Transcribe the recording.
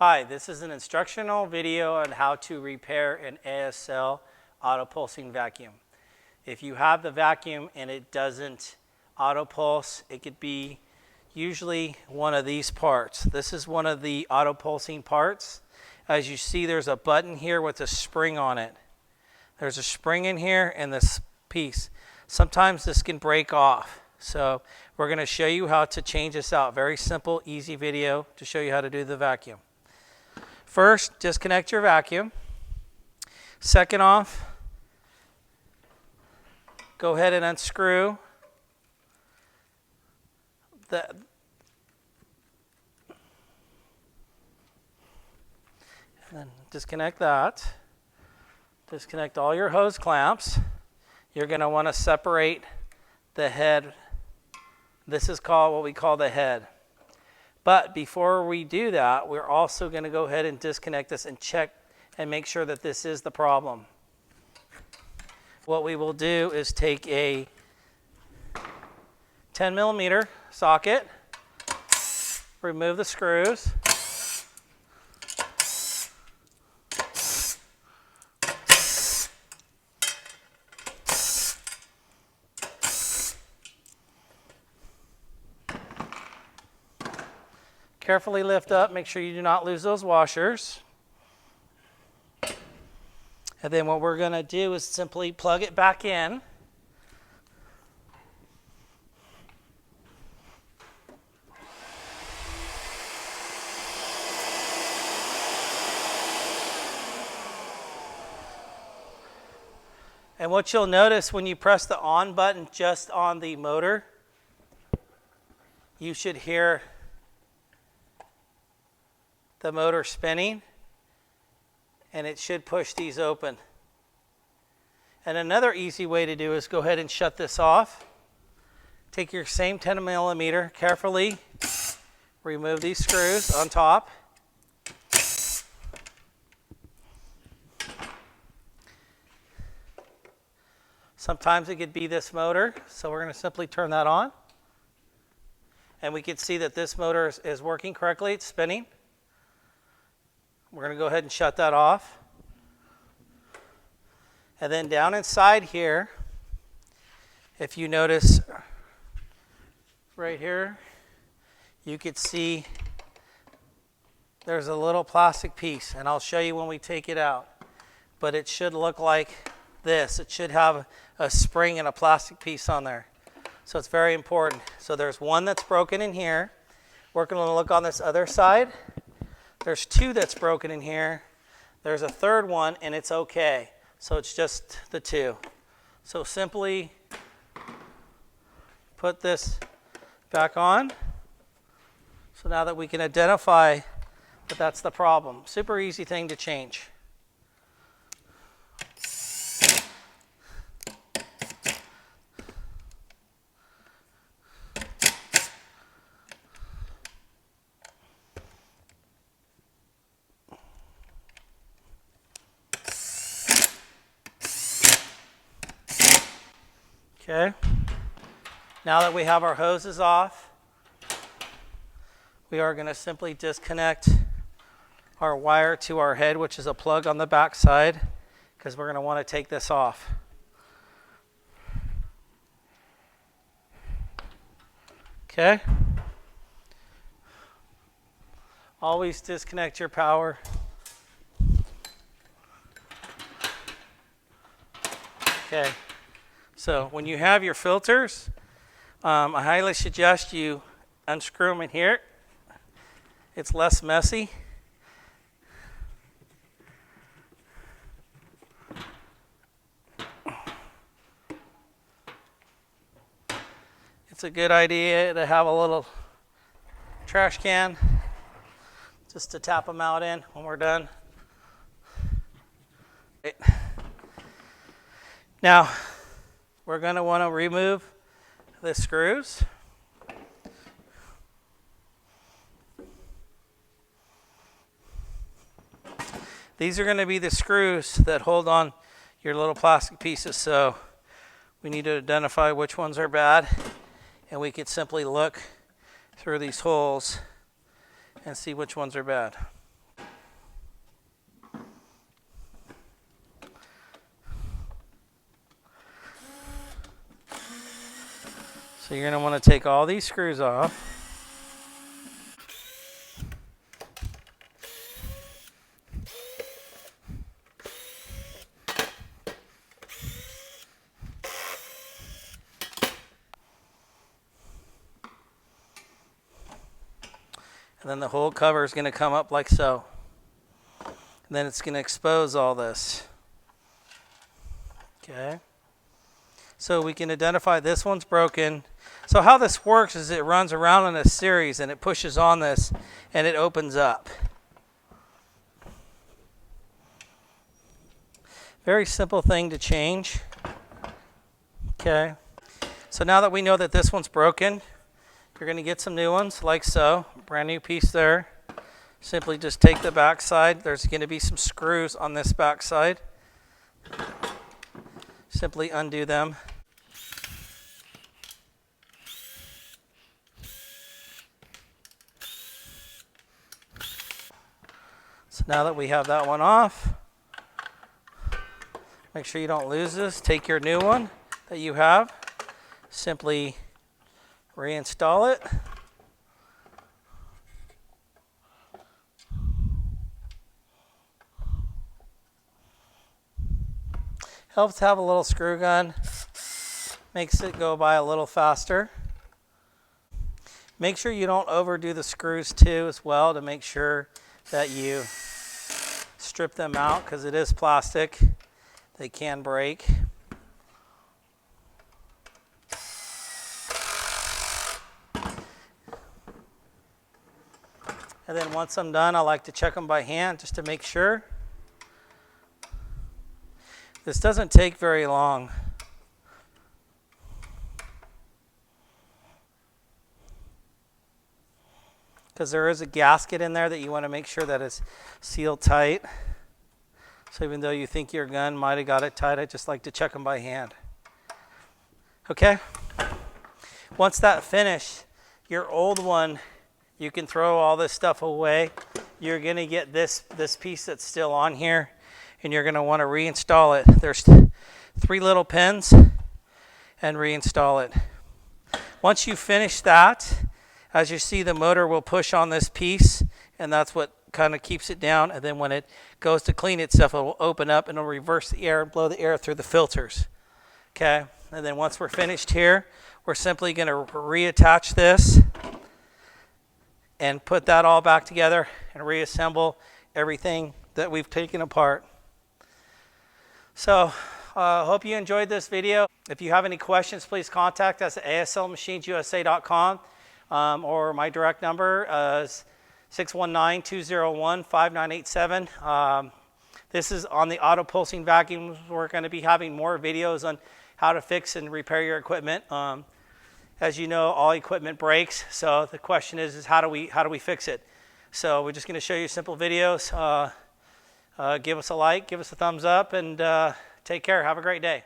Hi, this is an instructional video on how to repair an ASL auto-pulsing vacuum. If you have the vacuum and it doesn't auto-pulse, it could be usually one of these parts. This is one of the auto-pulsing parts. As you see, there's a button here with a spring on it. There's a spring in here and this piece. Sometimes this can break off. So we're going to show you how to change this out. Very simple, easy video to show you how to do the vacuum. First, disconnect your vacuum. Second off, go ahead and unscrew and then disconnect that. Disconnect all your hose clamps. You're going to want to separate the head. This is called what we call the head. But before we do that, we're also going to go ahead and disconnect this and check and make sure that this is the problem. What we will do is take a 10mm socket, remove the screws, carefully lift up, make sure you do not lose those washers. And then what we're going to do is simply plug it back in. And what you'll notice when you press the on button just on the motor, you should hear the motor spinning, and it should push these open. And another easy way to do is go ahead and shut this off. Take your same 10mm, carefully remove these screws on top. Sometimes it could be this motor, so we're going to simply turn that on. And we can see that this motor is working correctly, it's spinning. We're going to go ahead and shut that off. And then down inside here, if you notice right here, you could see there's a little plastic piece, and I'll show you when we take it out. But it should look like this. It should have a spring and a plastic piece on there. So it's very important. So there's one that's broken in here. We're going to look on this other side. There's two that's broken in here. There's a third one, and it's okay. So it's just the two. So simply put this back on. So now that we can identify that that's the problem. Super easy thing to change. Okay, now that we have our hoses off, we are going to simply disconnect our wire to our head, which is a plug on the back side, because we're going to want to take this off. Okay, always disconnect your power. Okay. So when you have your filters, I highly suggest you unscrew them in here. It's less messy. It's a good idea to have a little trash can just to tap them out in when we're done. Now, we're going to want to remove the screws. These are going to be the screws that hold on your little plastic pieces, so we need to identify which ones are bad, and we could simply look through these holes and see which ones are bad. So you're going to want to take all these screws off. And then the whole cover is going to come up like so. And then it's going to expose all this. Okay. So we can identify this one's broken. So how this works is it runs around in a series and it pushes on this and it opens up. Very simple thing to change. Okay. So now that we know that this one's broken, you're going to get some new ones like so. Brand new piece there. Simply just take the back side. There's going to be some screws on this back side. Simply undo them. So now that we have that one off, make sure you don't lose this. Take your new one that you have. Simply reinstall it. Helps to have a little screw gun. Makes it go by a little faster. Make sure you don't overdo the screws too as well, to make sure that you strip them out, because it is plastic. They can break. And then once I'm done, I like to check them by hand just to make sure. This doesn't take very long. Because there is a gasket in there that you want to make sure that it's sealed tight. So even though you think your gun might have got it tight, I just like to check them by hand. Okay? Once that's finished, your old one, you can throw all this stuff away. You're going to get this piece that's still on here, and you're going to want to reinstall it. There's 3 little pins, and reinstall it. Once you finish that, as you see, the motor will push on this piece, and that's what kind of keeps it down. And then when it goes to clean itself, it will open up and it'll reverse the air and blow the air through the filters. Okay, and then once we're finished here, we're simply going to reattach this and put that all back together and reassemble everything that we've taken apart. So hope you enjoyed this video. If you have any questions, please contact us at aslmachinesusa.com, or my direct number is 619-201-5987. This is on the auto-pulsing vacuums. We're going to be having more videos on how to fix and repair your equipment. As you know, all equipment breaks, so the question is how do we fix it? So we're just going to show you simple videos. Give us a like, give us a thumbs up, and take care. Have a great day.